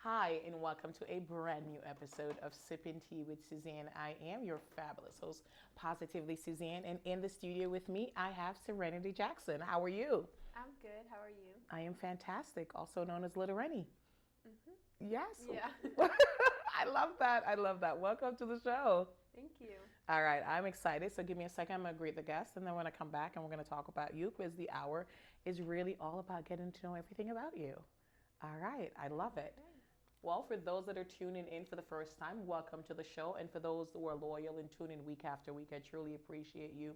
Hi, and welcome to a brand new episode of Sipping Tea with Suzanne. I am your fabulous host, Positively Suzanne, and in the studio with me, I have Serenity Jackson. How are you? I'm good. How are you? I am fantastic, also known as Lil Rennie. Yes. Yeah. I love that. I love that. Welcome to the show. Thank you. All right, I'm excited. So give me a second. I'm going to greet the guests, and then when I come back, and we're going to talk about you because the hour is really all about getting to know everything about you. All right, I love it. Okay. Well, for those that are tuning in for the first time, welcome to the show. And for those who are loyal and tune in week after week, I truly appreciate you.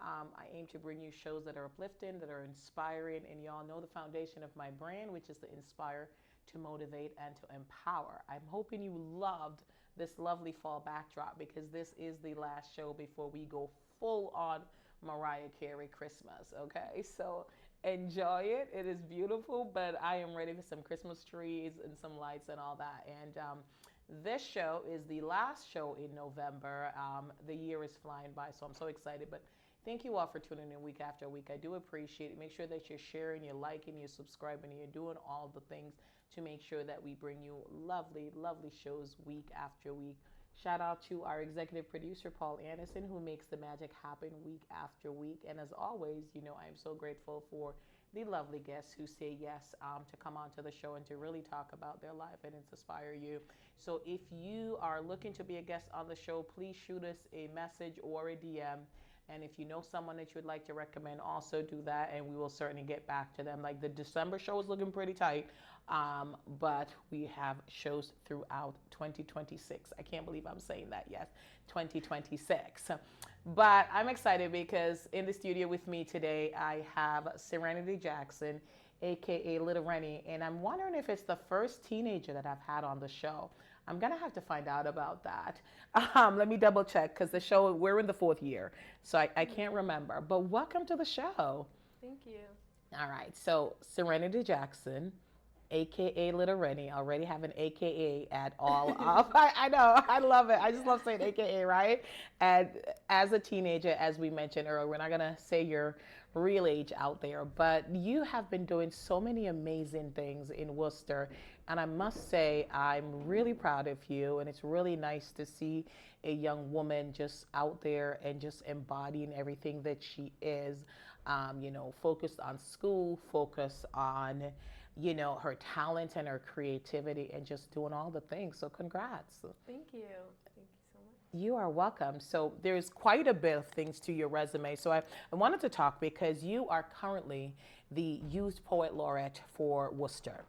I aim to bring you shows that are uplifting, that are inspiring, and y'all know the foundation of my brand, which is to inspire, to motivate, and to empower. I'm hoping you loved this lovely fall backdrop because this is the last show before we go full on Mariah Carey Christmas. Okay, so enjoy it. It is beautiful, but I am ready for some Christmas trees and some lights and all that. And this show is the last show in November. The year is flying by, so I'm so excited. But thank you all for tuning in week after week. I do appreciate it. Make sure that you're sharing, you're liking, you're subscribing, and you're doing all the things to make sure that we bring you lovely, lovely shows week after week. Shout out to our executive producer, Paul Anderson, who makes the magic happen week after week. And as always, I am so grateful for the lovely guests who say yes to come onto the show and to really talk about their life and inspire you. So if you are looking to be a guest on the show, please shoot us a message or a DM. And if you know someone that you would like to recommend, also do that, and we will certainly get back to them. Like the December show is looking pretty tight, but we have shows throughout 2026. I can't believe I'm saying that, yes, 2026. But I'm excited because in the studio with me today, I have Serenity Jackson, aka Lil Rennie, and I'm wondering if it's the first teenager that I've had on the show. I'm gonna have to find out about that. Let me double check because the show, we're in the fourth year, so I can't remember. But welcome to the show. Thank you. All right, so Serenity Jackson, aka Lil Rennie, already have an aka at all of. I know, I love it. I just love saying aka, right? And as a teenager, as we mentioned earlier, we're not gonna say your real age out there, but you have been doing so many amazing things in Worcester. And I must say, I'm really proud of you. And it's really nice to see a young woman just out there and just embodying everything that she is, focused on school, focused on, her talent and her creativity and just doing all the things. So congrats. Thank you. Thank you so much. You are welcome. So there's quite a bit of things to your resume. So I wanted to talk because you are currently the Youth Poet Laureate for Worcester.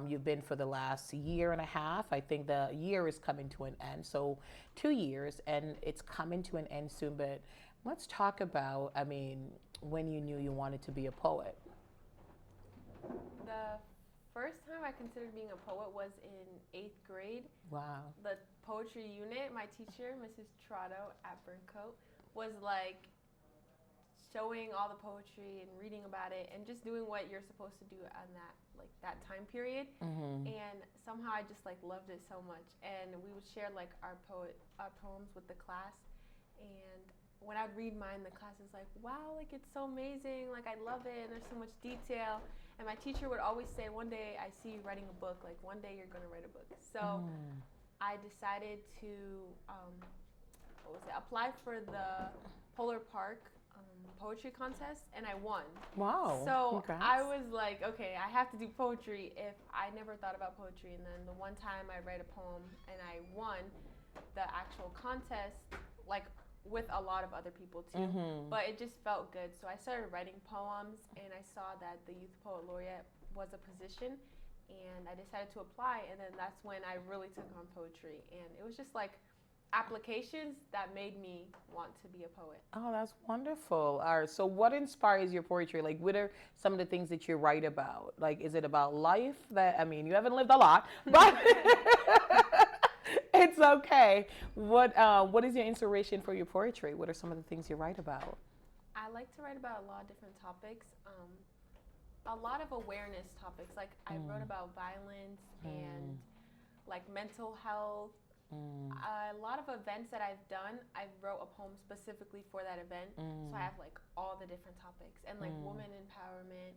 You've been for the last year and a half. I think the year is coming to an end. So 2 years, and it's coming to an end soon. But let's talk about, when you knew you wanted to be a poet. The first time I considered being a poet was in 8th grade. Wow. The poetry unit, my teacher, Mrs. Trotto at Burncoat, was like showing all the poetry and reading about it and just doing what you're supposed to do on that time period. And somehow I just loved it so much. And we would share our poems with the class. And when I'd read mine, the class is like, wow, it's so amazing. I love it. And there's so much detail. And my teacher would always say, one day I see you writing a book. One day you're going to write a book. So I decided to, apply for the Polar Park poetry contest, and I won. Wow. So Congrats. I was like, okay, I have to do poetry if I never thought about poetry. And then the one time I read a poem and I won the actual contest, with a lot of other people too, but it just felt good. So I started writing poems, and I saw that the Youth Poet Laureate was a position, and I decided to apply. And then that's when I really took on poetry, and it was just applications that made me want to be a poet. Oh, that's wonderful. All right. So, what inspires your poetry? What are some of the things that you write about? Is it about life? You haven't lived a lot, but it's okay. What is your inspiration for your poetry? What are some of the things you write about? I like to write about a lot of different topics. A lot of awareness topics. I wrote about violence and mental health. A lot of events that I've done, I wrote a poem specifically for that event. So I have all the different topics and woman empowerment,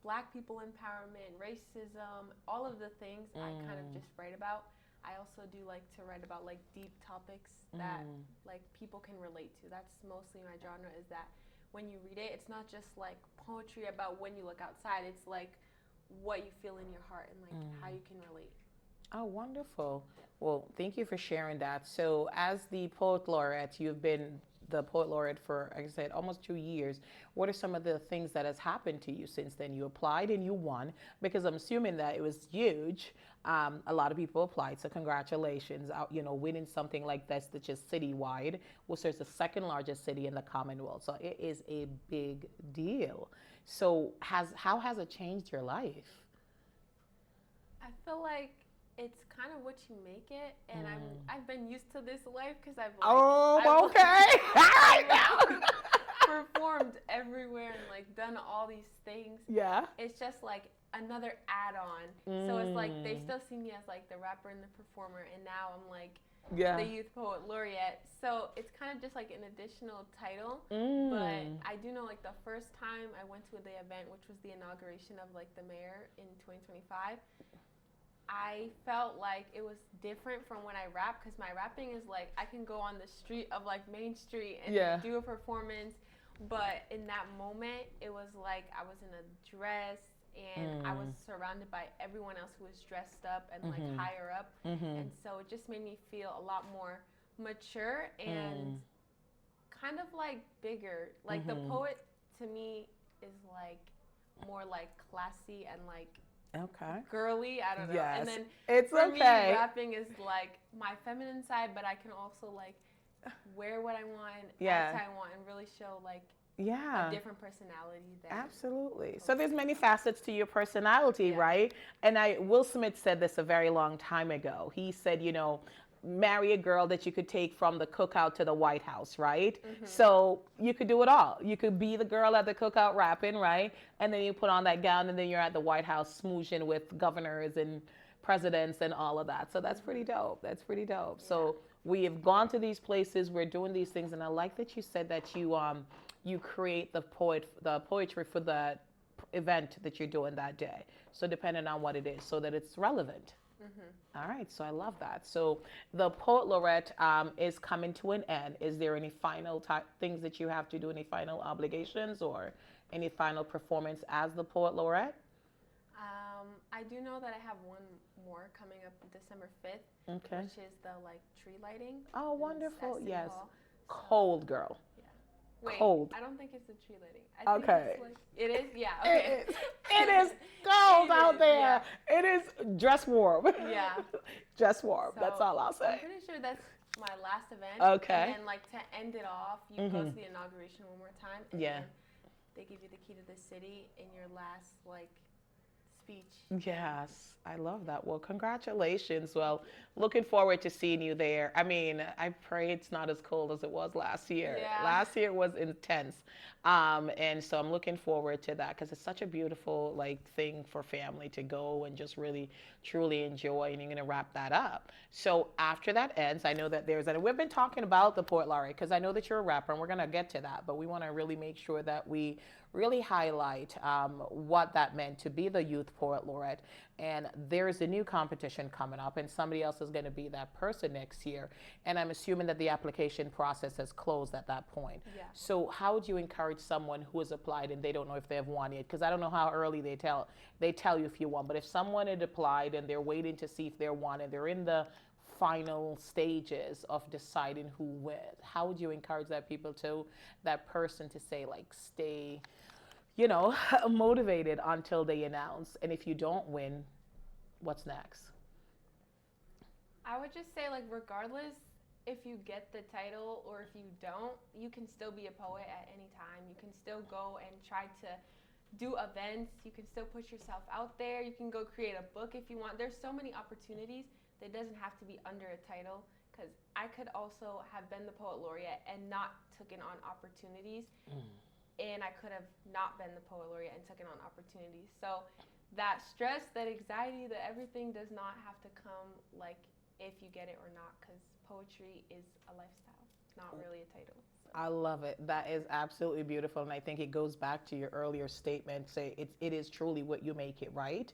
Black people empowerment, racism, all of the things I kind of just write about. I also do like to write about like deep topics that like people can relate to. That's mostly my genre, is that when you read it, it's not just like poetry about when you look outside. It's like what you feel in your heart and like how you can relate. Oh, wonderful. Well, thank you for sharing that. So, as the Poet Laureate, you've been the Poet Laureate for, like I said, almost 2 years. What are some of the things that has happened to you since then? You applied and you won, because I'm assuming that it was huge. A lot of people applied, so congratulations. Winning something like this, that's just citywide. Worcester is the second largest city in the Commonwealth, so it is a big deal. So, how has it changed your life? I feel like it's kind of what you make it, and I've been used to this life because Okay. I know. performed everywhere and like done all these things. Yeah. It's just like another add-on. So it's like they still see me as like the rapper and the performer, and now I'm like the Youth Poet Laureate. So it's kind of just like an additional title. But I do know like the first time I went to the event, which was the inauguration of like the mayor in 2025, I felt like it was different from when I rap, because my rapping is like I can go on the street of like Main Street and do a performance, but in that moment it was like I was in a dress and I was surrounded by everyone else who was dressed up and like higher up, and so it just made me feel a lot more mature and kind of like bigger. Like the poet to me is like more like classy and like girly, I don't know. Yes. And then It's for okay. me, rapping is like my feminine side, but I can also like wear what I want and act how I want and really show like a different personality there. Absolutely. So there's many facets to your personality, right? And Will Smith said this a very long time ago. He said, marry a girl that you could take from the cookout to the White House, right? So you could do it all. You could be the girl at the cookout rapping, right? And then you put on that gown and then you're at the White House smooching with governors and presidents and all of that. So that's pretty dope. That's pretty dope. So we have gone to these places, we're doing these things, and I like that you said that you create the poetry for the event that you're doing that day. So depending on what it is, so that it's relevant. All right, so I love that. So the Poet Laureate is coming to an end. Is there any final things that you have to do, any final obligations or any final performance as the Poet Laureate? I do know that I have one more coming up December 5th, which is the like tree lighting. Oh, wonderful. Yes. Hall. Cold girl. Wait, cold. I don't think it's a tree lighting. I think it's like, it is? Yeah, okay. It is cold out there. Yeah. It is dress warm. Yeah. Dress warm. So, that's all I'll say. I'm pretty sure that's my last event. Okay. And then like to end it off, you go to the inauguration one more time. And then they give you the key to the city in your last like speech. Yes, I love that. Well, congratulations. Well, looking forward to seeing you there. I mean, I pray it's not as cold as it was last year. Yeah. Last year was intense. And so I'm looking forward to that, because it's such a beautiful thing for family to go and just really truly enjoy, and you're going to wrap that up. So after that ends, I know that and we've been talking about the Poet Laureate because I know that you're a rapper and we're going to get to that, but we want to really make sure that we really highlight what that meant to be the Youth Poet Laureate. And there's a new competition coming up, and somebody else is going to be that person next year. And I'm assuming that the application process has closed at that point. Yeah. So how would you encourage someone who has applied and they don't know if they've won yet? Because I don't know how early they tell you if you won. But if someone had applied and they're waiting to see if they're won and they're in the final stages of deciding who wins, how would you encourage that person to say, stay motivated until they announce? And if you don't win, what's next? I would just say, regardless if you get the title or if you don't, you can still be a poet at any time. You can still go and try to do events. You can still put yourself out there. You can go create a book if you want. There's so many opportunities that doesn't have to be under a title, because I could also have been the Poet Laureate and not taken on opportunities. And I could have not been the Poet Laureate and taken on opportunities. So that stress, that anxiety, that everything does not have to come if you get it or not, because poetry is a lifestyle, not really a title. So. I love it. That is absolutely beautiful. And I think it goes back to your earlier statement. Say it is truly what you make it, right?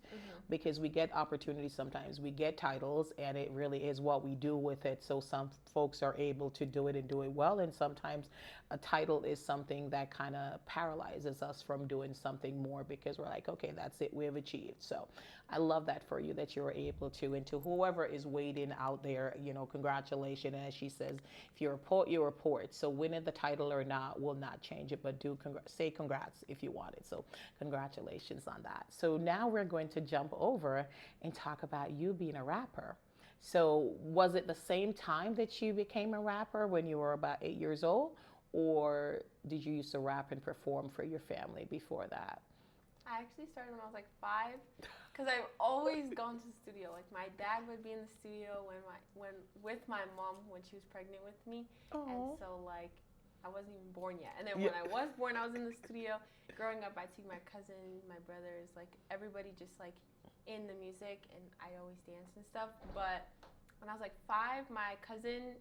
Because we get opportunities sometimes. We get titles and it really is what we do with it. So some folks are able to do it and do it well. And sometimes a title is something that kind of paralyzes us from doing something more because we're like, okay, that's it. We have achieved. So I love that for you that you're able to. And to whoever is waiting out there, congratulations. And as she says, if you're a poet, you're a poet. So winning the title or not will not change it, but say congrats if you want it. So congratulations on that. So now we're going to jump over and talk about you being a rapper. So was it the same time that you became a rapper when you were about 8 years old? Or did you used to rap and perform for your family before that? I actually started when I was like 5, because I've always gone to the studio. Like my dad would be in the studio when with my mom when she was pregnant with me, and so like I wasn't even born yet. And then when I was born, I was in the studio. Growing up, I'd see my cousin, my brothers, like everybody just like in the music, and I'd always dance and stuff. But when I was like 5, my cousin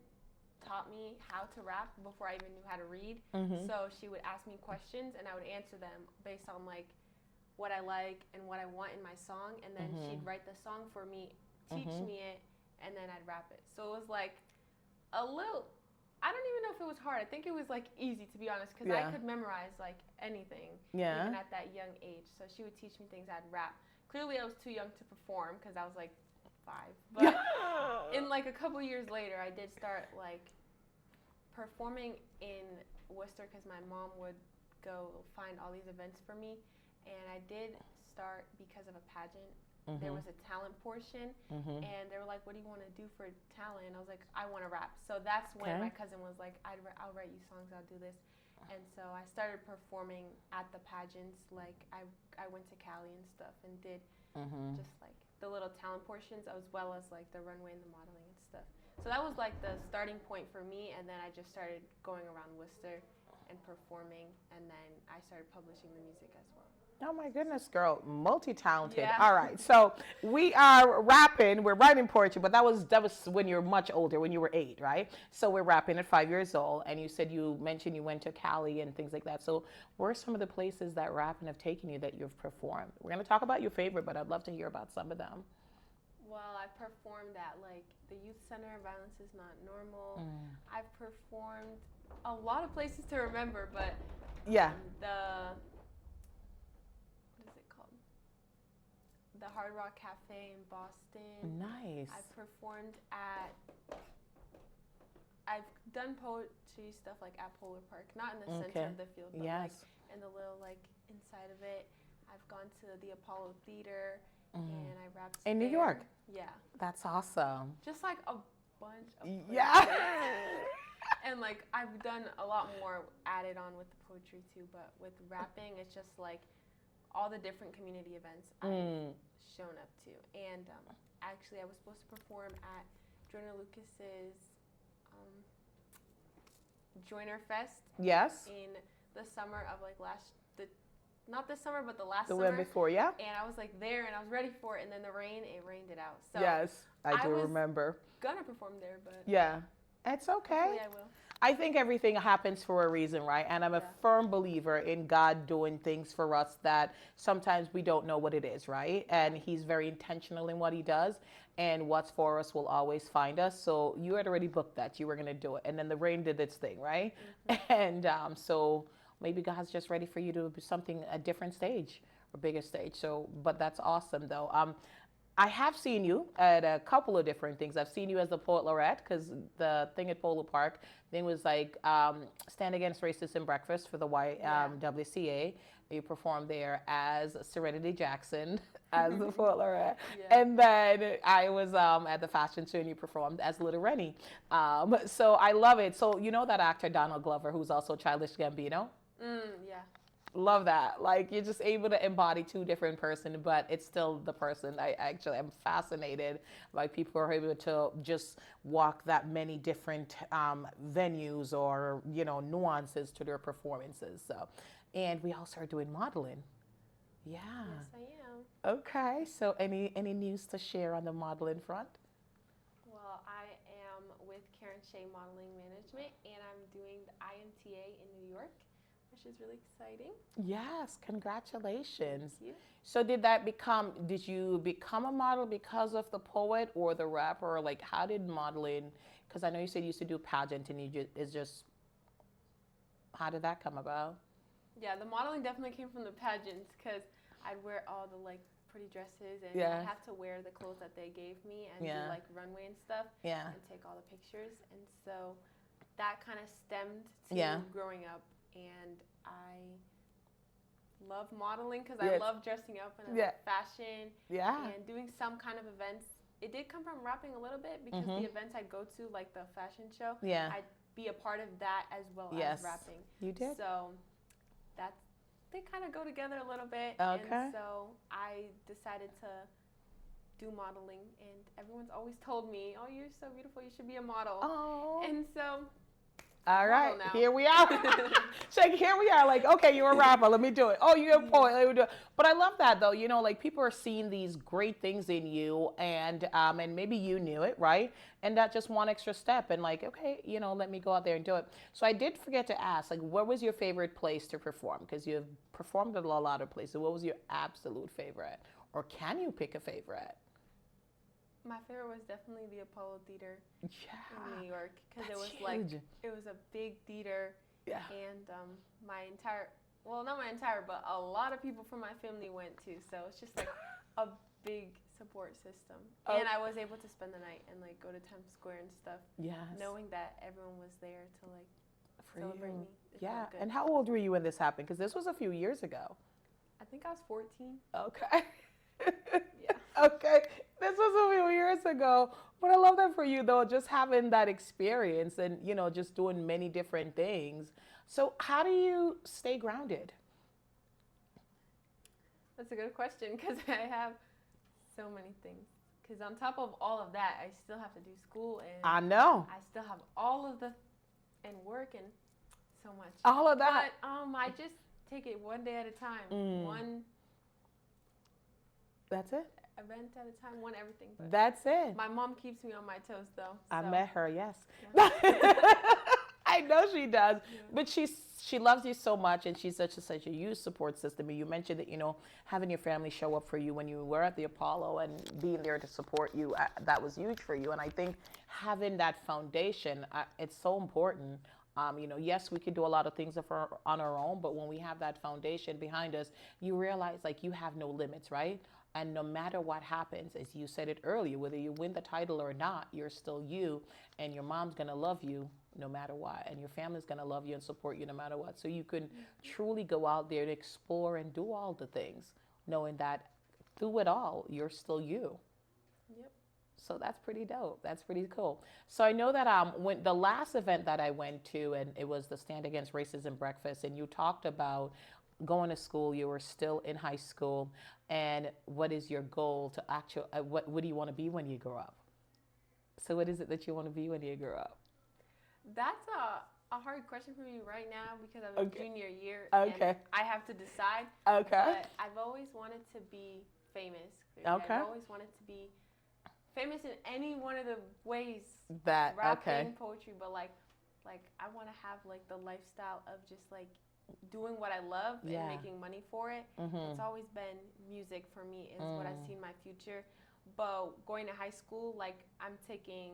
taught me how to rap before I even knew how to read. So she would ask me questions, and I would answer them based on like what I like and what I want in my song, and then she'd write the song for me, teach me it, and then I'd rap it. So it was like a little, I don't even know if it was hard. I think it was like easy, to be honest, because I could memorize like anything, even at that young age. So she would teach me things, I'd rap. Clearly I was too young to perform because I was like 5, but in like a couple years later I did start like performing in Worcester because my mom would go find all these events for me. And I did start because of a pageant. There was a talent portion, and they were like, what do you want to do for talent? And I was like, I want to rap. So that's when my cousin was like, I'll write you songs, I'll do this. And so I started performing at the pageants. Like I went to Cali and stuff and did just like the little talent portions as well as like the runway and the modeling and stuff. So that was like the starting point for me, and then I just started going around Worcester and performing, and then I started publishing the music as well. Oh my goodness, girl, multi-talented. Yeah. All right, so we are rapping. We're writing poetry, but that was when you're much older, when you were 8, right? So we're rapping at 5 years old, and you mentioned you went to Cali and things like that. So where are some of the places that rapping have taken you that you've performed? We're gonna talk about your favorite, but I'd love to hear about some of them. Well, I performed at like the Youth Center. Violence is Not Normal. I've performed a lot of places to remember, but the Hard Rock Cafe in Boston. Nice. I've done poetry stuff like at Polar Park, not in the center of the field, but like in the little like inside of it. I've gone to the Apollo Theater and I rapped in there. New York. Yeah. That's awesome. Just like a bunch of places. Yeah. And like I've done a lot more added on with the poetry too, but with rapping, it's just like all the different community events I've shown up to. And actually, I was supposed to perform at Joyner Lucas's Joyner Fest. Yes. In the summer of like not this summer, but the last the summer. one before, yeah. And I was like there, and I was ready for it, and then it rained it out. So yes, I do remember. Gonna perform there, but yeah, it's okay. I will. I think everything happens for a reason, right? And I'm a firm believer in God doing things for us that sometimes we don't know what it is, right? And He's very intentional in what He does, and what's for us will always find us. So you had already booked that you were going to do it, and then the rain did its thing, right? And so maybe God's just ready for you to do something, a different stage, a bigger stage. So, but that's awesome, though. I have seen you at a couple of different things. I've seen you as the Poet Laureate, because the thing at Polar Park, thing was like Stand Against Racism Breakfast for the YWCA. You performed there as Serenity Jackson as the Poet Laureate. And then I was at the fashion show and you performed as Lil Rennie. So I love it. So you know that actor Donald Glover, who's also Childish Gambino? Yeah. Love that. Like, you're just able to embody 2 different persons, but it's still the person. I actually am fascinated by people who are able to just walk that many different venues or, nuances to their performances. So, and we also are doing modeling. Yeah. Yes, I am. Okay. So any news to share on the modeling front? Well, I am with Karen Shea Modeling Management, and I'm doing the IMTA in New York, which is really exciting. Yes, congratulations. Thank you. So did you become a model because of the poet or the rapper? Like, how did modeling, because I know you said you used to do pageant and it's just, how did that come about? Yeah, the modeling definitely came from the pageants because I'd wear all the like pretty dresses and Yeah. I'd have to wear the clothes that they gave me and Yeah. do like runway and stuff Yeah. and take all the pictures. And so that kind of stemmed to Yeah. growing up. And I love modeling because Yes. I love dressing up and I Yeah. love fashion Yeah. and doing some kind of events. It did come from rapping a little bit because the events I'd go to, like the fashion show, Yeah. I'd be a part of that as well Yes. as rapping. You did? So they kind of go together a little bit. Okay. And so I decided to do modeling, and everyone's always told me, "Oh, you're so beautiful. You should be a model." Oh. And so All right, now. here we are. So here we are, like, okay, you're a rapper, let me do it. Oh, you're a poet, let me do it. But I love that, though. You know, like, people are seeing these great things in you, and maybe you knew it, right? And that just one extra step, and like, okay, you know, let me go out there and do it. So I did forget to ask, like, what was your favorite place to perform? Because you've performed at a lot of places. What was your absolute favorite? Or can you pick a favorite? My favorite was definitely the Apollo Theater in New York because it That's was huge. like it was a big theater, Yeah. and my entire not my entire, but a lot of people from my family went too. So it's just like a big support system, and I was able to spend the night and like go to Times Square and stuff, Yes. knowing that everyone was there to like For celebrate you. me. It Yeah. felt good. And how old were you when this happened? Because this was a few years ago. I think I was 14. Okay. Yeah. Okay. This was a few years ago. But I love that for you, though, just having that experience and, you know, just doing many different things. So, how do you stay grounded? That's a good question because I have so many things. Because on top of all of that, I still have to do school and I know. I still have all of the and work and so much. All of that. But I just take it one day at a time, one That's it. event at a time, one everything. But That's it. my mom keeps me on my toes though. I so- met her, yes. Yeah. I know she does. Yeah. But she loves you so much, and she's such a huge support system. And you mentioned that, you know, having your family show up for you when you were at the Apollo and being there to support you, that was huge for you. And I think having that foundation, it's so important. You know, yes, we can do a lot of things on our own, but when we have that foundation behind us, you realize like you have no limits, right? And no matter what happens, as you said it earlier, whether you win the title or not, you're still you, and your mom's gonna love you no matter what, and your family's gonna love you and support you no matter what. So you can truly go out there and explore and do all the things, knowing that through it all, you're still you. Yep. So that's pretty dope. That's pretty cool. So I know that when the last event that I went to, and it was the Stand Against Racism breakfast, and you talked about going to school. You were still in high school, and what is your goal to actually? What do you want to be when you grow up? So what is it that you want to be when you grow up? That's a hard question for me right now because I'm in junior year. Okay. And I have to decide. Okay. But I've always wanted to be famous. Okay. I've always wanted to be famous in any one of the ways. That Rapping, poetry, but like I want to have like the lifestyle of just like doing what I love and making money for it. It's always been music for me is what I see in my future. But going to high school, like I'm taking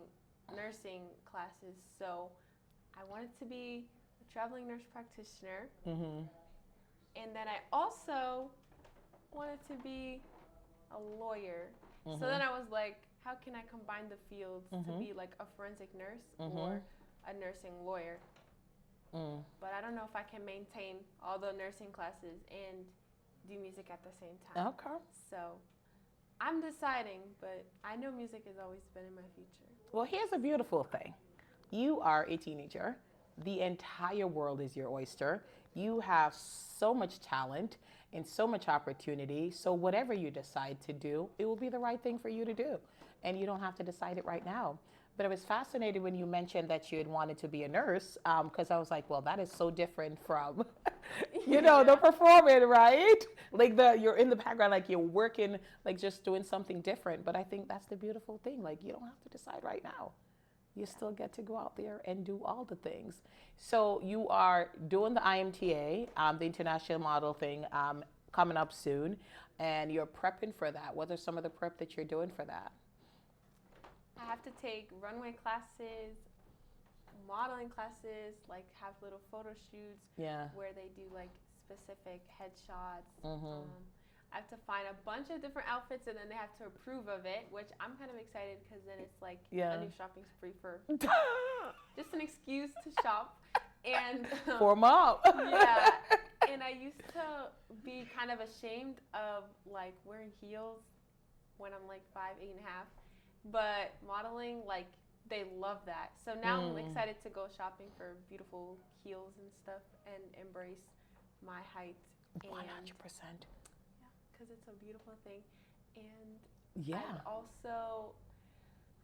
nursing classes, so I wanted to be a traveling nurse practitioner. And then I also wanted to be a lawyer. So then I was like, how can I combine the fields to be like a forensic nurse or a nursing lawyer? But I don't know if I can maintain all the nursing classes and do music at the same time. Okay. So I'm deciding, but I know music has always been in my future. Well, here's a beautiful thing. You are a teenager. The entire world is your oyster. You have so much talent and so much opportunity. So whatever you decide to do, it will be the right thing for you to do. And you don't have to decide it right now. But I was fascinated when you mentioned that you had wanted to be a nurse, because I was like, well, that is so different from, you know, the performing, right? Like you're in the background, like you're working, like just doing something different. But I think that's the beautiful thing. Like you don't have to decide right now. You still get to go out there and do all the things. So you are doing the IMTA, the international model thing, coming up soon, and you're prepping for that. What are some of the prep that you're doing for that? I have to take runway classes, modeling classes, like have little photo shoots Yeah. where they do like specific headshots. Mm-hmm. I have to find a bunch of different outfits and then they have to approve of it, which I'm kind of excited because then it's like Yeah. a new shopping spree for just an excuse to shop. And For mom. yeah. And I used to be kind of ashamed of like wearing heels when I'm like 5, 8.5. But modeling, like they love that. So now I'm excited to go shopping for beautiful heels and stuff and embrace my height. 100%. Yeah, because it's a beautiful thing. And Yeah.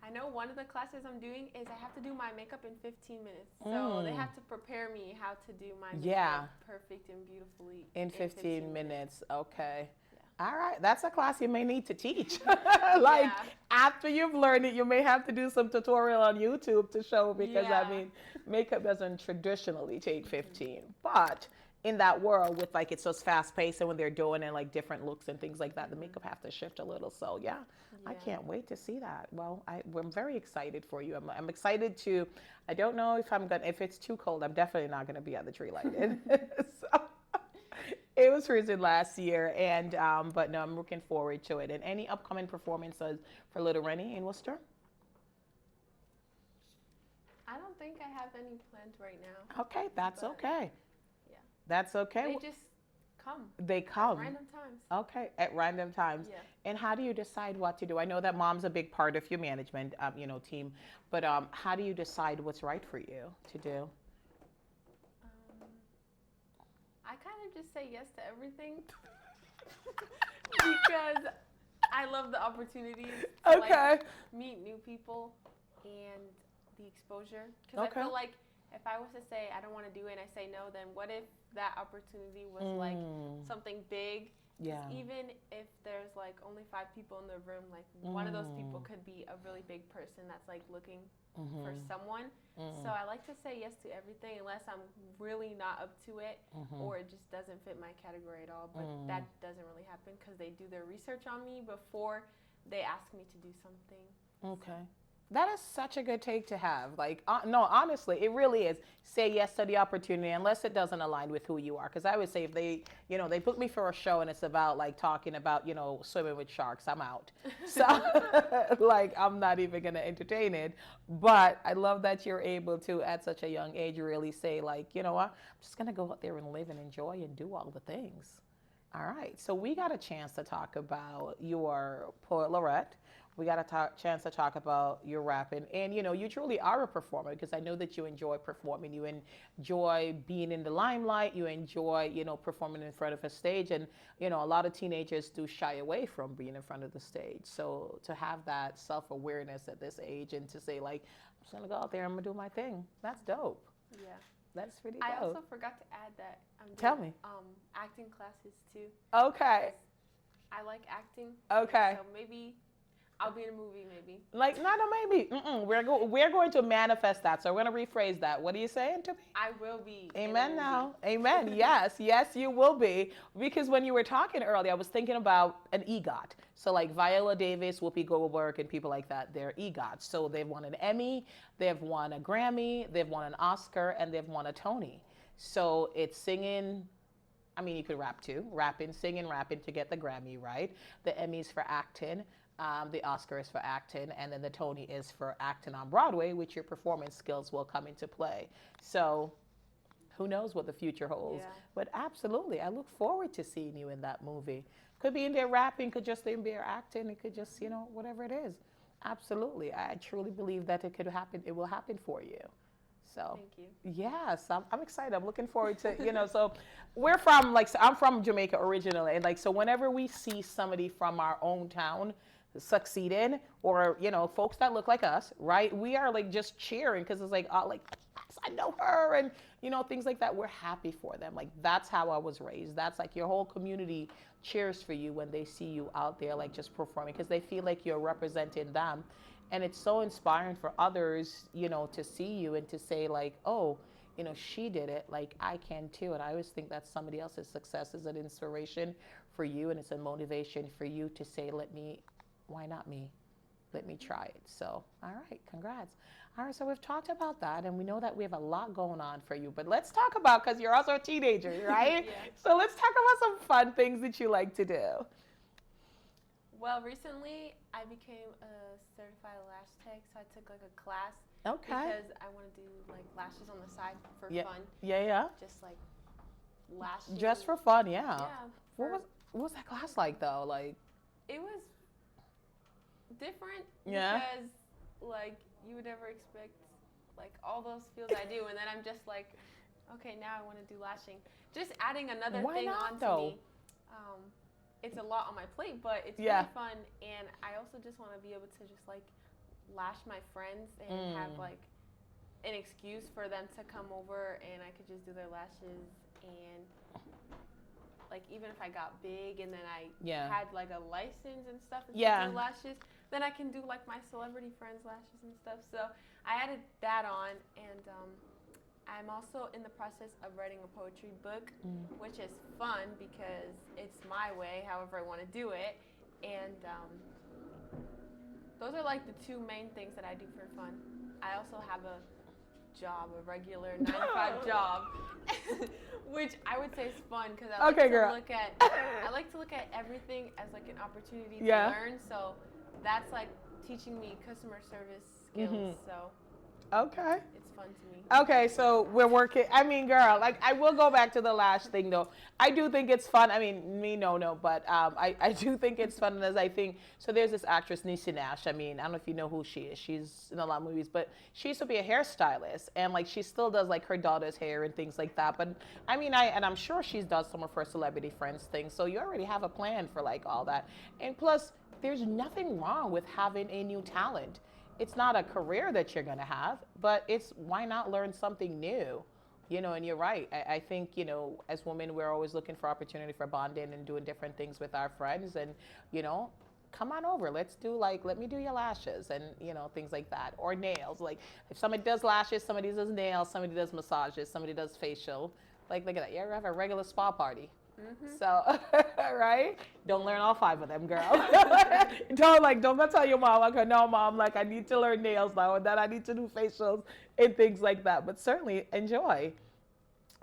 I know one of the classes I'm doing is I have to do my makeup in 15 minutes. So they have to prepare me how to do my makeup perfect and beautifully in 15 minutes. Okay. Yeah. All right. That's a class you may need to teach. Like after you've learned it, you may have to do some tutorial on YouTube to show, because I mean, makeup doesn't traditionally take 15, but in that world with like it's so fast paced and when they're doing it like different looks and things like that, the makeup have to shift a little. So yeah. I can't wait to see that. Well, I'm very excited for you. I'm excited to, I don't know if it's too cold, I'm definitely not going to be at the tree lighting. So it was freezing last year, and but no, I'm looking forward to it. And any upcoming performances for Lil Rennie in Worcester? I don't think I have any plans right now. Okay, that's okay. Yeah. That's okay. They just come. They come. At random times. Okay, at random times. Yeah. And how do you decide what to do? I know that mom's a big part of your management, team, but how do you decide what's right for you to do? I kind of just say yes to everything because I love the opportunities to like, meet new people and the exposure. Because I feel like if I was to say I don't want to do it and I say no, then what if that opportunity was like something big? Yeah. Even if there's like only 5 people in the room, like one of those people could be a really big person that's like looking for someone. So I like to say yes to everything unless I'm really not up to it or it just doesn't fit my category at all. But that doesn't really happen because they do their research on me before they ask me to do something. Okay. That is such a good take to have. Like, no, honestly, it really is. Say yes to the opportunity unless it doesn't align with who you are. Because I would say if they, they book me for a show and it's about like talking about, swimming with sharks, I'm out. So, like, I'm not even going to entertain it. But I love that you're able to, at such a young age, really say like, you know what, I'm just going to go out there and live and enjoy and do all the things. All right. So we got a chance to talk about your Poet Laureate. We got a chance to talk about your rapping. And, you truly are a performer because I know that you enjoy performing. You enjoy being in the limelight. You enjoy, performing in front of a stage. And, a lot of teenagers do shy away from being in front of the stage. So to have that self-awareness at this age and to say, like, I'm just going to go out there and I'm going to do my thing. That's dope. Yeah. That's pretty dope. I also forgot to add that I'm doing, Tell me. acting classes too. Okay. I like acting. Okay. So maybe I'll be in a movie, maybe. Like, no, maybe. We're going to manifest that. So we're going to rephrase that. What are you saying to me? I will be. Amen now. Amen. Yes, you will be. Because when you were talking earlier, I was thinking about an EGOT. So like Viola Davis, Whoopi Goldberg, and people like that, they're EGOTs. So they've won an Emmy, they've won a Grammy, they've won an Oscar, and they've won a Tony. So it's singing. I mean, you could rap too. Singing, rapping to get the Grammy, right? The Emmys for acting. The Oscar is for acting, and then the Tony is for acting on Broadway, which your performance skills will come into play. So who knows what the future holds. Yeah. But absolutely, I look forward to seeing you in that movie. Could be in there rapping, could just be in there acting, it could just, whatever it is. Absolutely. I truly believe that it could happen. It will happen for you. So, thank you. Yes, I'm excited. I'm looking forward to, so we're from, so I'm from Jamaica originally. And so whenever we see somebody from our own town succeeding or, folks that look like us, right? We are just cheering because it's like, I know her and, things like that. We're happy for them. Like, that's how I was raised. That's like your whole community cheers for you when they see you out there, just performing because they feel like you're representing them And it's so inspiring for others, to see you and to say like, oh, she did it, like I can too. And I always think that somebody else's success is an inspiration for you, and it's a motivation for you to say, why not me? Let me try it. So, all right, congrats. All right, so we've talked about that, and we know that we have a lot going on for you. But let's talk about, because you're also a teenager, right? Yeah. So let's talk about some fun things that you like to do. Well, recently I became a certified lash tech, so I took like a class Okay. because I want to do like lashes on the side for fun. Yeah. Just like lashing. Just for fun, yeah. Yeah. What was that class like though? Like, it was different Yeah. because like you would never expect like all those fields I do, and then I'm just like, okay, now I want to do lashing. Just adding another Why thing not, onto though? me. It's a lot on my plate, but it's Yeah. really fun, and I also just want to be able to just like lash my friends and have like an excuse for them to come over, and I could just do their lashes. And like even if I got big and then I Yeah. had like a license and stuff and Yeah. do lashes, then I can do like my celebrity friends lashes and stuff. So I added that on, and I'm also in the process of writing a poetry book, which is fun because it's my way, however I want to do it. And those are like the two main things that I do for fun. I also have a job, a regular 9-to-5 job, which I would say is fun because I like I like to look at everything as like an opportunity to learn. So that's like teaching me customer service skills. So Okay. it's fun to me. Okay, so we're working. I mean, girl, like I will go back to the lash thing though. I do think it's fun. I mean, no, but I do think it's fun. And as I think, so there's this actress, Niecy Nash. I mean, I don't know if you know who she is. She's in a lot of movies, but she used to be a hairstylist, and like she still does like her daughter's hair and things like that. But I mean, I'm sure she's does some of her celebrity friends things. So you already have a plan for like all that. And plus, there's nothing wrong with having a new talent. It's not a career that you're going to have, but it's why not learn something new? And you're right. I think, as women, we're always looking for opportunity for bonding and doing different things with our friends. And, come on over. Let me do your lashes and, things like that. Or nails. Like, if somebody does lashes, somebody does nails, somebody does massages, somebody does facial. Like, look at that. You ever have a regular spa party? So, right? Don't learn all 5 of them, girl. don't go tell your mom, okay, no, mom, like I need to learn nails now, and then I need to do facials and things like that. But certainly enjoy.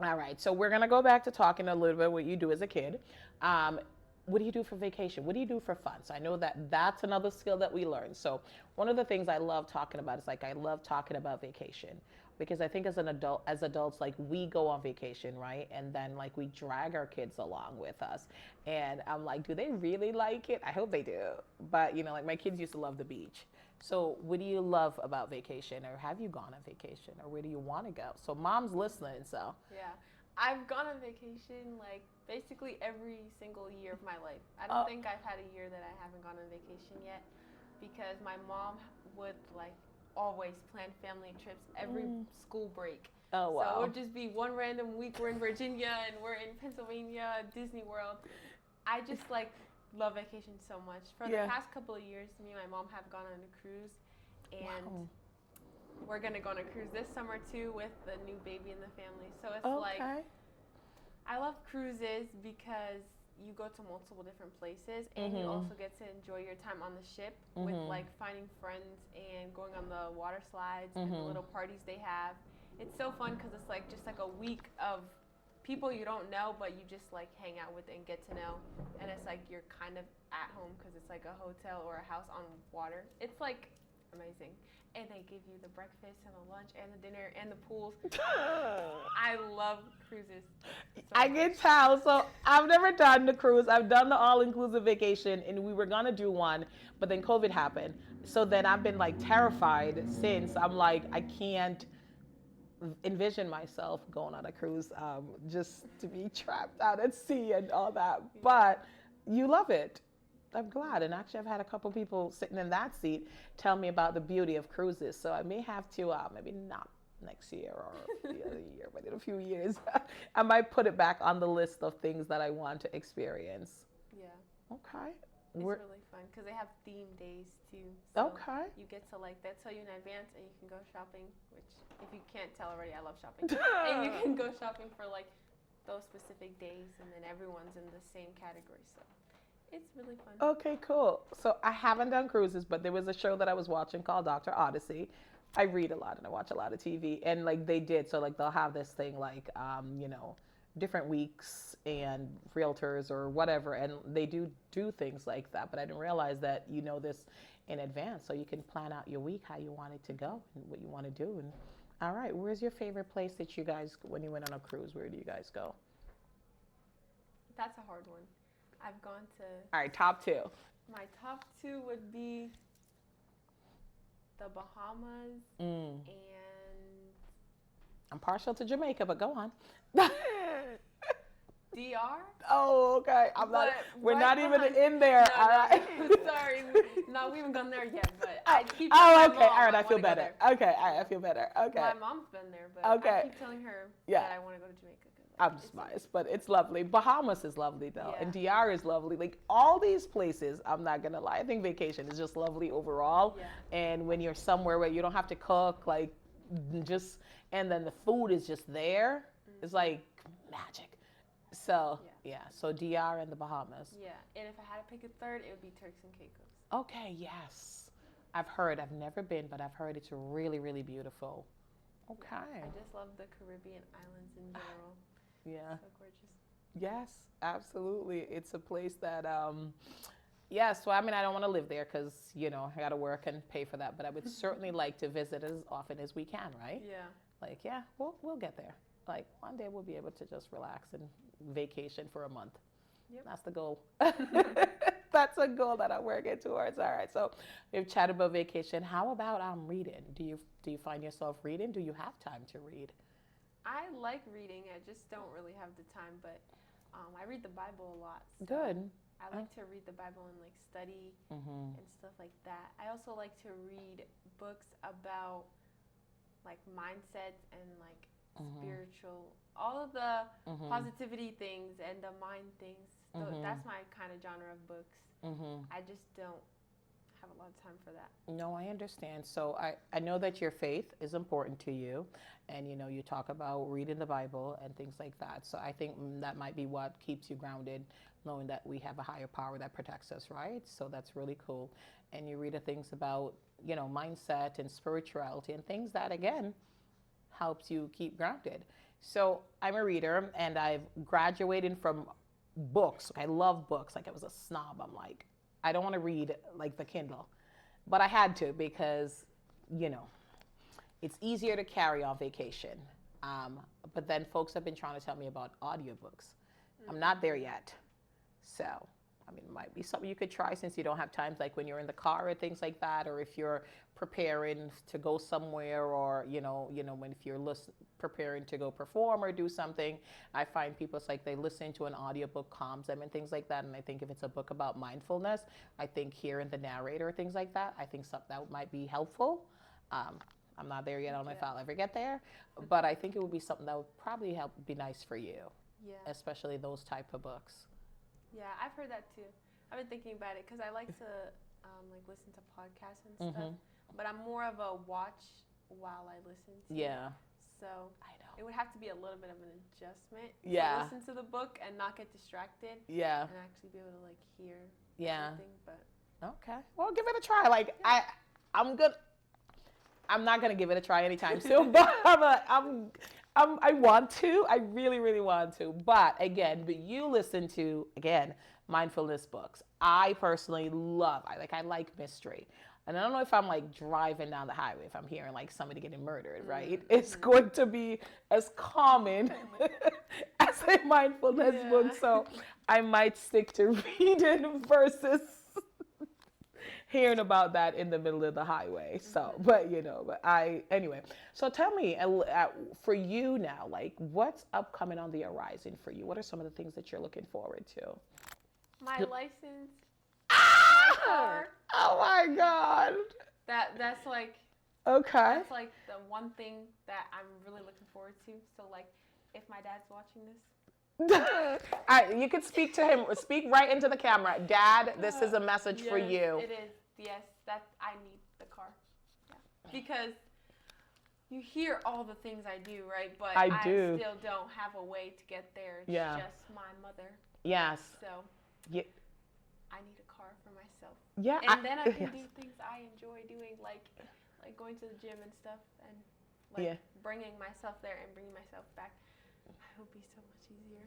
All right, so we're gonna go back to talking a little bit what you do as a kid. What do you do for vacation? What do you do for fun? So I know that that's another skill that we learn. So one of the things I love talking about is like I love talking about vacation, because I think as adults, like we go on vacation, right? And then like we drag our kids along with us. And I'm like, do they really like it? I hope they do. But like my kids used to love the beach. So what do you love about vacation, or have you gone on vacation, or where do you want to go? So mom's listening, so. Yeah. I've gone on vacation like basically every single year of my life. I don't think I've had a year that I haven't gone on vacation yet, because my mom would like always plan family trips every school break. Oh, wow. So it would just be one random week we're in Virginia and we're in Pennsylvania, Disney World. I just like love vacation so much. For the past couple of years, me and my mom have gone on a cruise, and we're going to go on a cruise this summer too with the new baby in the family. So it's like, I love cruises because you go to multiple different places, and you also get to enjoy your time on the ship with like finding friends and going on the water slides and the little parties they have. It's so fun because it's like just like a week of people you don't know, but you just like hang out with and get to know. And it's like you're kind of at home because it's like a hotel or a house on water. It's like amazing. And they give you the breakfast and the lunch and the dinner and the pools. I love cruises. I can tell. So I've never done the cruise. I've done the all-inclusive vacation, and we were gonna do one, but then COVID happened. So then I've been like terrified since. I'm like, I can't envision myself going on a cruise, just to be trapped out at sea and all that. But you love it. I'm glad. And actually, I've had a couple people sitting in that seat tell me about the beauty of cruises. So I may have to, maybe not next year or the other year, but in a few years, I might put it back on the list of things that I want to experience. Yeah. Okay. It's really fun because they have theme days too. So Okay. you get to like, they'll tell you in advance and you can go shopping, which if you can't tell already, I love shopping. And you can go shopping for like those specific days and then everyone's in the same category. So it's really fun. Okay, cool. So I haven't done cruises, but there was a show that I was watching called Dr. Odyssey. I read a lot and I watch a lot of TV, and like they did, so like they'll have this thing like different weeks and realtors or whatever, and they do things like that. But I didn't realize that you know this in advance, so you can plan out your week how you want it to go and what you want to do. And all right, where's your favorite place that you guys, when you went on a cruise, where do you guys go? That's a hard one. I've gone to. All right, top two. My top two would be the Bahamas and. I'm partial to Jamaica, but go on. DR? Oh, okay. We're not even in there. No, all right. Sorry. No, we haven't gone there yet, but I keep Oh, telling my okay. mom All right. I wanna feel go better. there. Okay. All right. I feel better. Okay. My mom's been there, but Okay. I keep telling her Yeah. that I want to go to Jamaica. I'm just biased, but it's lovely. Bahamas is lovely though, Yeah. and DR is lovely. Like all these places, I'm not gonna lie. I think vacation is just lovely overall. Yeah. And when you're somewhere where you don't have to cook, like and then the food is just there, it's like magic. So yeah, so DR and the Bahamas. Yeah, and if I had to pick a third, it would be Turks and Caicos. Okay, yes. I've never been, but I've heard it's really, really beautiful. Okay. Yeah, I just love the Caribbean islands in general. Yeah. So gorgeous. Yes, absolutely. It's a place that, yes, well, I mean, I don't want to live there because, I got to work and pay for that, but I would certainly like to visit as often as we can, right? Yeah. Like, yeah, we'll get there. Like, one day we'll be able to just relax and vacation for a month. Yep. That's the goal. That's a goal that I'm working towards. All right, so we've chatted about vacation. How about reading? Do you find yourself reading? Do you have time to read? I like reading. I just don't really have the time, but I read the Bible a lot. So Good. I like to read the Bible and like study and stuff like that. I also like to read books about like mindsets and like spiritual, all of the positivity things and the mind things. So that's my kind of genre of books. I just don't have a lot of time for that. No, I understand. So I know that your faith is important to you, and you talk about reading the Bible and things like that. So I think that might be what keeps you grounded, knowing that we have a higher power that protects us, right? So that's really cool. And you read the things about, mindset and spirituality and things that, again, helps you keep grounded. So I'm a reader, and I've graduated from books. I love books. Like I was a snob. I'm like, I don't want to read like the Kindle, but I had to because, it's easier to carry on vacation. But then folks have been trying to tell me about audiobooks. I'm not there yet. So, I mean, it might be something you could try since you don't have times like when you're in the car or things like that, or if you're preparing to go somewhere, or, if you're preparing to go perform or do something. I find people, it's like they listen to an audiobook, calms them and things like that. And I think if it's a book about mindfulness, I think hearing the narrator, things like that, I think something that might be helpful. I'm not there yet. I don't know if I'll ever get there, but I think it would be something that would probably be nice for you. Yeah. Especially those type of books. Yeah, I've heard that too. I've been thinking about it because I like to like listen to podcasts and stuff, but I'm more of a watch while I listen to. Yeah. So I know. It would have to be a little bit of an adjustment. Yeah. To listen to the book and not get distracted. Yeah. And actually be able to like hear. Yeah. Everything, but. Okay. Well, give it a try. Like I'm not gonna give it a try anytime soon, but I want to. I really, really want to. But you listen to mindfulness books. I personally love. I like mystery, and I don't know if I'm like driving down the highway if I'm hearing like somebody getting murdered. Right? It's going to be as common as a mindfulness book. So I might stick to reading versus hearing about that in the middle of the highway. So, anyway. So tell me, for you now, like what's upcoming on the horizon for you? What are some of the things that you're looking forward to? My license. My car. Oh my God. That's like. Okay. That's like the one thing that I'm really looking forward to. So like, if my dad's watching this, You could speak to him, speak right into the camera. Dad, this is a message for Yes, you. it is. Yes, that I need the car. Yeah. Because you hear all the things I do, right? But I I do. still don't have a way to get there. It's Yeah. just my mother. Yes. So Yeah. I need a car for myself. Yeah. And then I can yes. do things I enjoy doing, like going to the gym and stuff, and Yeah. bringing myself there and bringing myself back. It would be so much easier.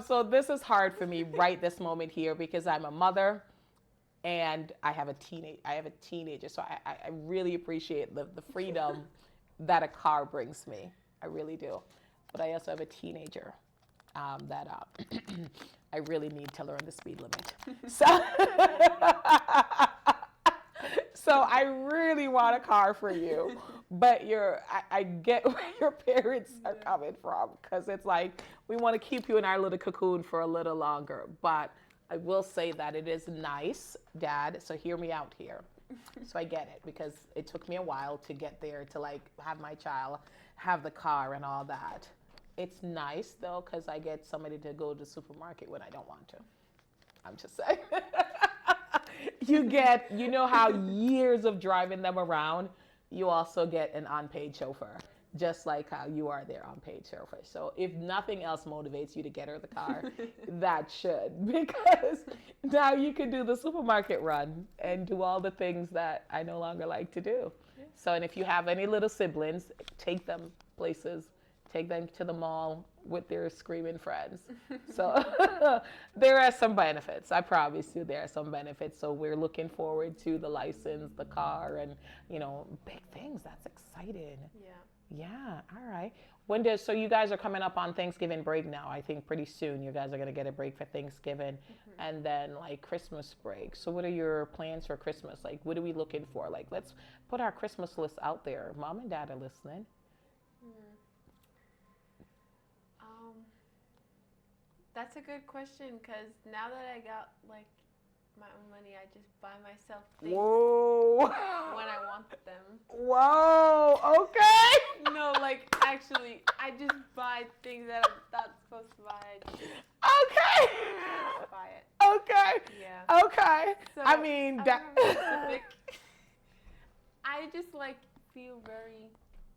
So this is hard for me right this moment here because I'm a mother and I have a teenager. So I really appreciate the freedom that a car brings me. I really do. But I also have a teenager that I really need to learn the speed limit. So, so I really want a car for you. But I get where your parents are coming from because it's like we want to keep you in our little cocoon for a little longer. But I will say that it is nice, Dad. So hear me out here. So I get it because it took me a while to get there to like have my child have the car and all that. It's nice though because I get somebody to go to the supermarket when I don't want to. I'm just saying. You know how years of driving them around, you also get an unpaid chauffeur, just like how you are their unpaid chauffeur. So if nothing else motivates you to get her the car, that should, because now you can do the supermarket run and do all the things that I no longer like to do. Yeah. So, and if you have any little siblings, take them places, take them to the mall with their screaming friends. So there are some benefits. I promise you there are some benefits. So we're looking forward to the license, the car, and, big things. That's exciting. Yeah. Yeah. All right. So you guys are coming up on Thanksgiving break now. I think pretty soon you guys are going to get a break for Thanksgiving and then like Christmas break. So what are your plans for Christmas? Like, what are we looking for? Like, let's put our Christmas list out there. Mom and Dad are listening. That's a good question because now that I got like my own money, I just buy myself things Whoa. when I want them. Whoa. Okay. No, like actually, I just buy things that I'm not supposed to buy. Okay. Just buy it. Okay. Yeah. Okay. So, I mean, I just like feel very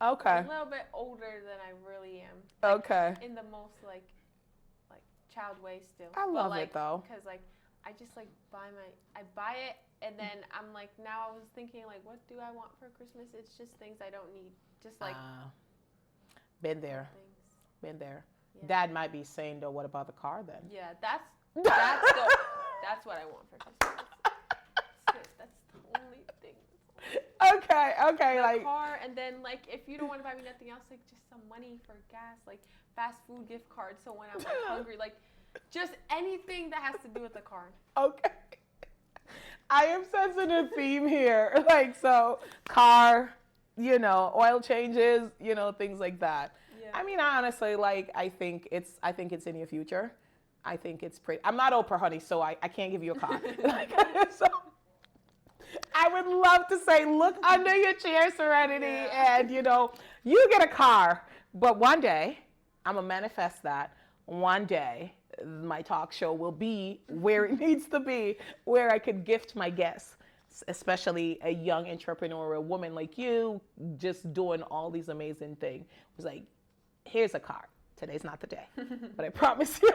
okay. a little bit older than I really am. Like, okay. In the most like child way still. I love it though. Because like I just like I buy it and then I'm like now I was thinking like what do I want for Christmas? It's just things I don't need. Just like been there. Things. Been there. Yeah. Dad might be saying though, what about the car then? Yeah, that's what I want for Christmas. That's the only thing. Okay, the like car, and then like if you don't want to buy me nothing else, like just some money for gas, like fast food gift cards. So when I'm like hungry, like just anything that has to do with the car. Okay. I am sensing a theme here. Like so, car, oil changes, things like that. Yeah. I mean, honestly, like I think it's in your future. I think it's pretty. I'm not Oprah, honey, so I can't give you a car. So. I would love to say, look under your chair, Serenity, and, you get a car. But one day, I'm going to manifest that. One day, my talk show will be where it needs to be, where I could gift my guests, especially a young entrepreneurial woman like you, just doing all these amazing things. It was like, here's a car. Today's not the day. But I promise you,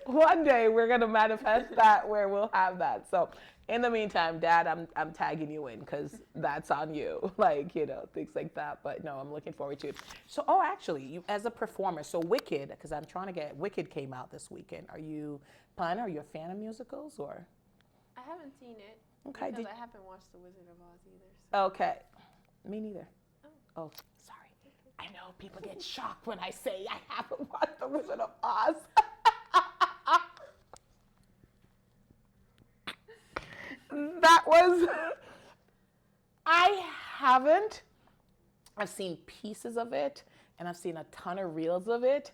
one day we're going to manifest that where we'll have that. So in the meantime, Dad, I'm tagging you in because that's on you, like, things like that. But no, I'm looking forward to it. So, actually, you as a performer, so Wicked, because I'm trying to get, Wicked came out this weekend. Are you a fan of musicals or? I haven't seen it. Okay. Because I haven't watched The Wizard of Oz either. So. Okay. Me neither. Oh, sorry. I know people get shocked when I say I haven't watched The Wizard of Oz. I haven't. I've seen pieces of it, and I've seen a ton of reels of it.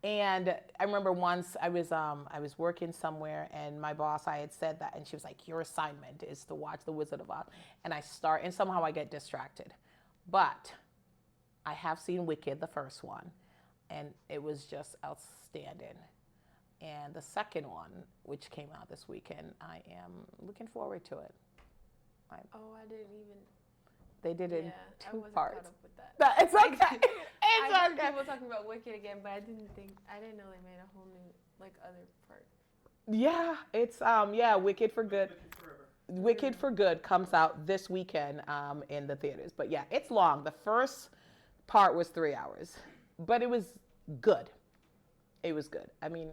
And I remember once I was working somewhere, and my boss, I had said that, and she was like, your assignment is to watch The Wizard of Oz. And and somehow I get distracted. But I have seen Wicked, the first one, and it was just outstanding. And the second one, which came out this weekend, I am looking forward to it. Oh, I didn't even. They did it in I two wasn't parts. caught up with that. It's okay. I It's heard okay. people talking about Wicked again, but I didn't know they made a whole new like other part. Yeah, it's Wicked for Good. Wicked for Good comes out this weekend in the theaters. But yeah, it's long. The first part was 3 hours, but it was good. It was good. I mean,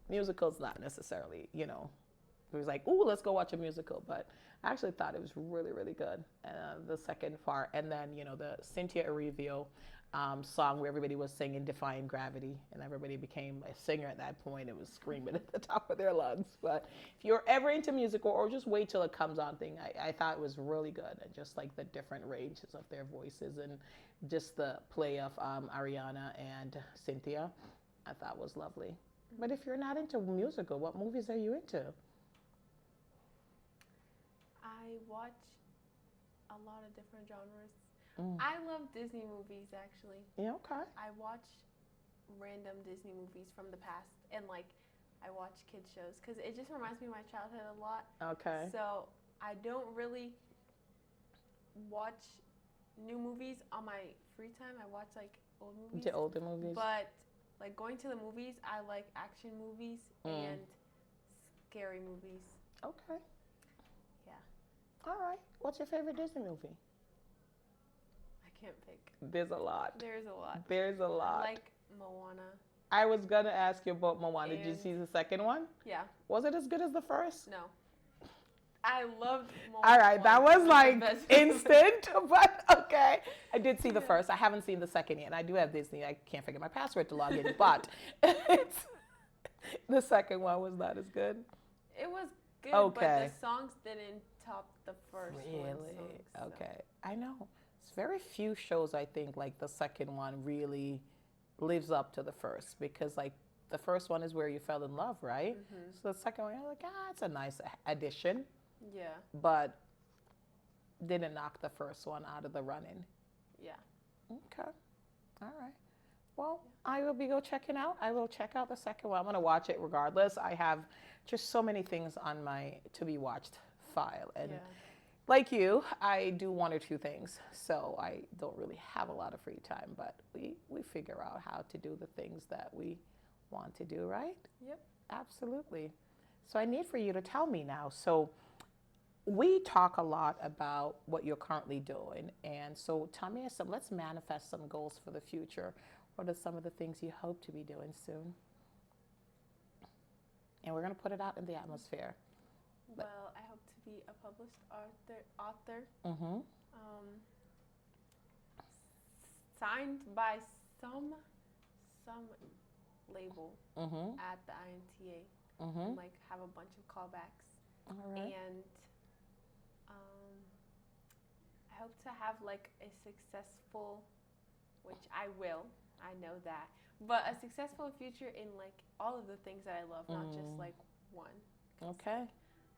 musicals not necessarily, it was like, ooh, let's go watch a musical, but I actually thought it was really, really good. The second part, and then the Cynthia Erivo song where everybody was singing "Defying Gravity," and everybody became a singer at that point. It was screaming at the top of their lungs. But if you're ever into musical, or just wait till it comes on thing, I thought it was really good, and just like the different ranges of their voices and just the play of Ariana and Cynthia, I thought was lovely. But if you're not into musical, what movies are you into? I watch a lot of different genres. I love Disney movies, actually. Yeah, okay. I watch random Disney movies from the past, and like I watch kids shows because it just reminds me of my childhood a lot. Okay. So I don't really watch new movies on my free time. I watch like old movies. The older movies. But like going to the movies, I like action movies and scary movies. Okay. Yeah. All right. What's your favorite Disney movie? I can't pick. There's a lot. There's a lot. There's a lot. I like Moana. I was gonna ask you about Moana. Did you And- see the second one? Yeah. Was it as good as the first? No. I loved Moana. All right, that was like best. instant, but okay. I did see the first. I haven't seen the second yet, and I do have Disney. I can't figure my password to log in, but the second one was not as good. It was good, Okay. but the songs didn't top the first one. Really? So. Okay. I know. It's very few shows I think like the second one really lives up to the first, because like the first one is where you fell in love, right? Mm-hmm. So the second one, you're like, it's a nice addition, Yeah. but didn't knock the first one out of the running. Yeah. Okay. All right. Well, I will go checking out. I will check out the second one. I'm going to watch it regardless. I have just so many things on my to be watched file. And like you, I do one or two things. So I don't really have a lot of free time, but we figure out how to do the things that we want to do, right? Yep. Absolutely. So I need for you to tell me now. So we talk a lot about what you're currently doing. And so tell me let's manifest some goals for the future. What are some of the things you hope to be doing soon? And we're going to put it out in the atmosphere. Well, I hope to be a published author. Mm-hmm. Signed by some label Mm-hmm. at the INTA. Mm-hmm. And like have a bunch of callbacks. All right. And I hope to have like a successful, which I will, I know that, but a successful future in like all of the things that I love, not just like one. Okay.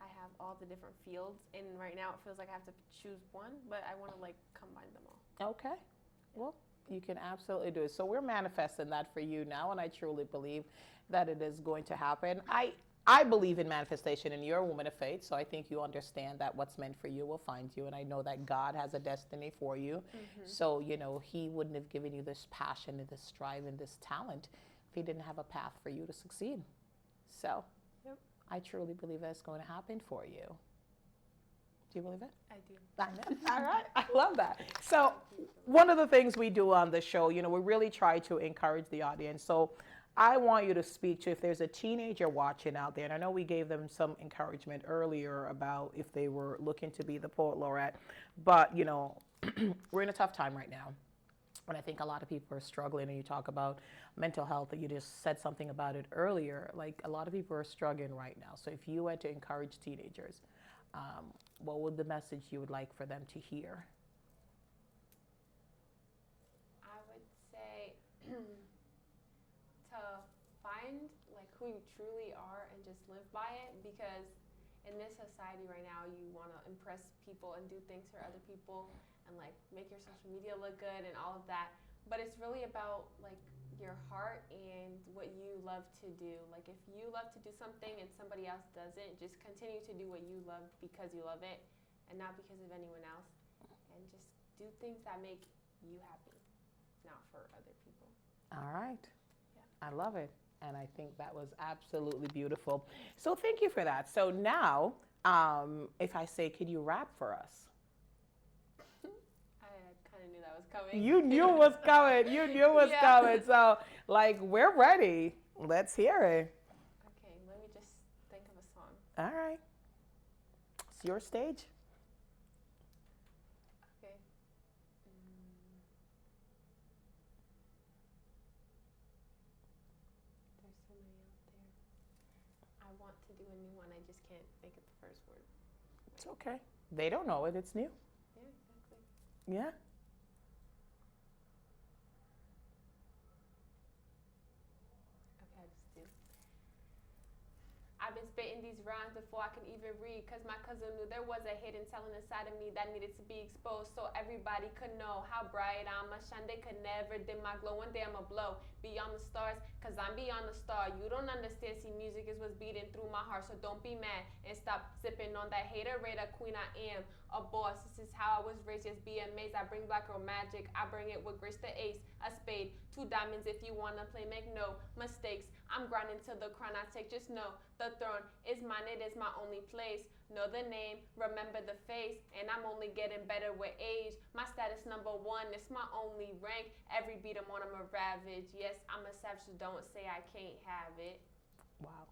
I have all the different fields, and right now it feels like I have to choose one, but I want to like combine them all. Okay. Well, you can absolutely do it. So we're manifesting that for you now, and I truly believe that it is going to happen. I believe in manifestation, and you're a woman of faith, so I think you understand that what's meant for you will find you, and I know that God has a destiny for you. Mm-hmm. So, He wouldn't have given you this passion and this drive and this talent if He didn't have a path for you to succeed. So, Yep. I truly believe that's going to happen for you. Do you believe it? I do. I know. All right. I love that. So one of the things we do on the show, we really try to encourage the audience. So I want you to speak to if there's a teenager watching out there, and I know we gave them some encouragement earlier about if they were looking to be the Poet Laureate, but, we're in a tough time right now. And I think a lot of people are struggling, and you talk about mental health, and you just said something about it earlier. Like a lot of people are struggling right now. So if you had to encourage teenagers, what would the message you would like for them to hear? I would say to find like who you truly are and just live by it, because in this society right now you want to impress people and do things for other people and like make your social media look good and all of that, but it's really about like your heart and what you love to do. Like if you love to do something and somebody else doesn't, just continue to do what you love because you love it and not because of anyone else. And just do things that make you happy, not for other people. All right. Yeah. I love it. And I think that was absolutely beautiful. So thank you for that. So now, if I say, could you rap for us? I kind of knew that was coming. You knew it was coming. You knew it was Yeah. coming. So, like, we're ready. Let's hear it. Okay, let me just think of a song. All right. It's your stage. Okay. There's so many out there. I want to do a new one. I just can't think of the first word. It's okay. They don't know it. It's new. Yeah, exactly. Yeah. Okay, I just do. I've been spitting these rhymes before I can even read, cause my cousin knew there was a hidden talent inside of me that needed to be exposed so everybody could know how bright I'ma shine. They could never dim my glow. One day I'ma blow beyond the stars, cause I'm beyond the star. You don't understand, see, music is what's beating through my heart, so don't be mad and stop sipping on that haterade. Queen, I am a boss. This is how I was raised, just be amazed. I bring black girl magic, I bring it with grace. The ace, a spade, 2 diamonds if you wanna play, make no mistakes. I'm grinding till the crown I take, just know the throne is mine, it is my only place. Know the name, remember the face, and I'm only getting better with age. My status #1, it's my only rank. Every beat I'm on, I'm a ravage. Yes, I'm a savage, so don't say I can't have it. Wow.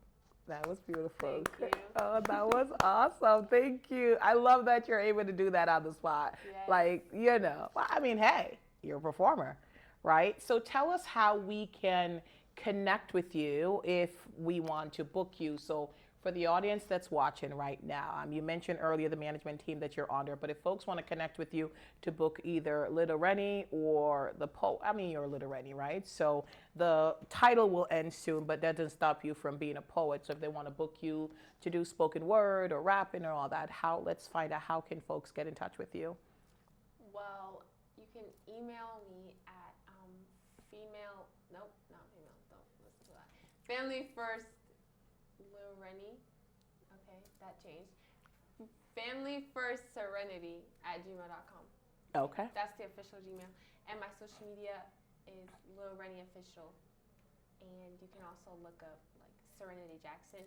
That was beautiful. Thank you. Oh, that was awesome. Thank you. I love that you're able to do that on the spot. Yes. Like, you know, well, I mean, hey, you're a performer, right? So tell us how we can connect with you if we want to book you. So for the audience that's watching right now, you mentioned earlier the management team that you're under, but if folks want to connect with you to book either Lil Rennie or the poet, I mean, you're Lil Rennie, right? So the title will end soon, but that doesn't stop you from being a poet. So if they want to book you to do spoken word or rapping or all that, let's find out how can folks get in touch with you? Well, you can email me at female, nope, not female, don't listen to that. Family First Lil Rennie. Okay, that changed. Family First Serenity at gmail.com. Okay. That's the official Gmail. And my social media is Lil Rennie Official. And you can also look up like Serenity Jackson,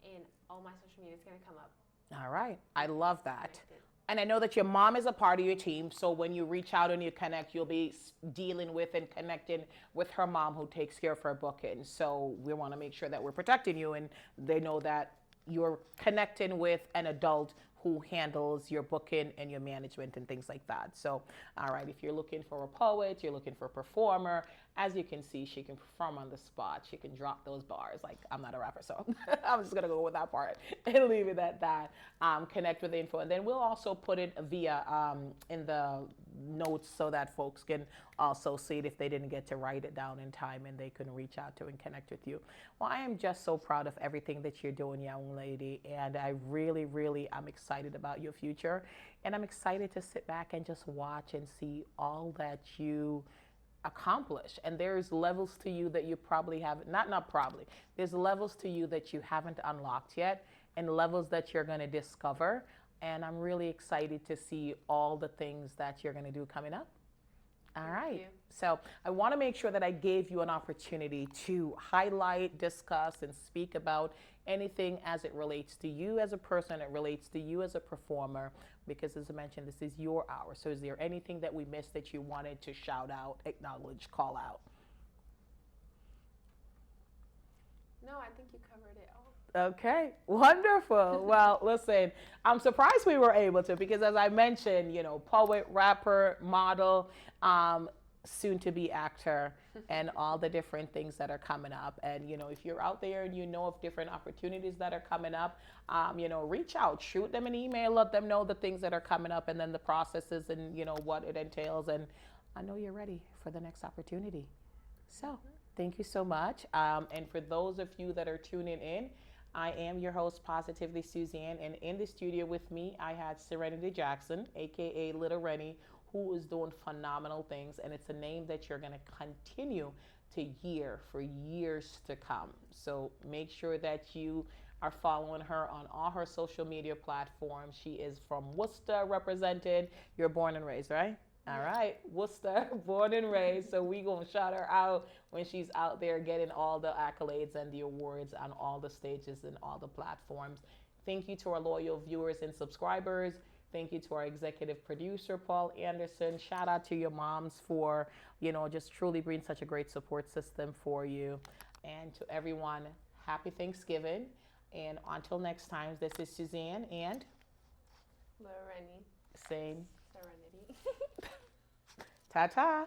and all my social media is gonna come up. All right. I love that. Connected. And I know that your mom is a part of your team. So when you reach out and you connect, you'll be dealing with and connecting with her mom who takes care of her booking. So we want to make sure that we're protecting you and they know that you're connecting with an adult who handles your booking and your management and things like that. So, all right, if you're looking for a poet, you're looking for a performer, as you can see, she can perform on the spot. She can drop those bars. Like, I'm not a rapper, so I'm just gonna go with that part and leave it at that. Connect with the info. And then we'll also put it via in the notes so that folks can also see it if they didn't get to write it down in time and they can reach out to and connect with you. Well, I am just so proud of everything that you're doing, young lady. And I really, really, I'm excited about your future. And I'm excited to sit back and just watch and see all that you accomplish. And there's levels to you that you probably haven't, not probably, there's levels to you that you haven't unlocked yet and levels that you're going to discover. And I'm really excited to see all the things that you're going to do coming up. All right. Thank you. So I want to make sure that I gave you an opportunity to highlight, discuss, and speak about anything as it relates to you as a person, it relates to you as a performer, because as I mentioned, this is your hour. So is there anything that we missed that you wanted to shout out, acknowledge, call out? No, I think you covered it all. Okay, wonderful. Well, listen, I'm surprised we were able to, because as I mentioned, you know, poet, rapper, model, soon to be actor, and all the different things that are coming up. And, you know, if you're out there and you know of different opportunities that are coming up, you know, reach out, shoot them an email, let them know the things that are coming up and then the processes and, you know, what it entails. And I know you're ready for the next opportunity. So thank you so much. And for those of you that are tuning in, I am your host, Positively Suzanne, and in the studio with me, I had Serenity Jackson, aka Lil Rennie, who is doing phenomenal things, and it's a name that you're going to continue to hear for years to come. So make sure that you are following her on all her social media platforms. She is from Worcester represented. You're born and raised, right? All right, Worcester, born and raised. So we gonna shout her out when she's out there getting all the accolades and the awards on all the stages and all the platforms. Thank you to our loyal viewers and subscribers. Thank you to our executive producer, Paul Anderson. Shout out to your moms for, just truly being such a great support system for you. And to everyone, happy Thanksgiving. And until next time, this is Suzanne and Lil Rennie. saying Serenity. ta-ta.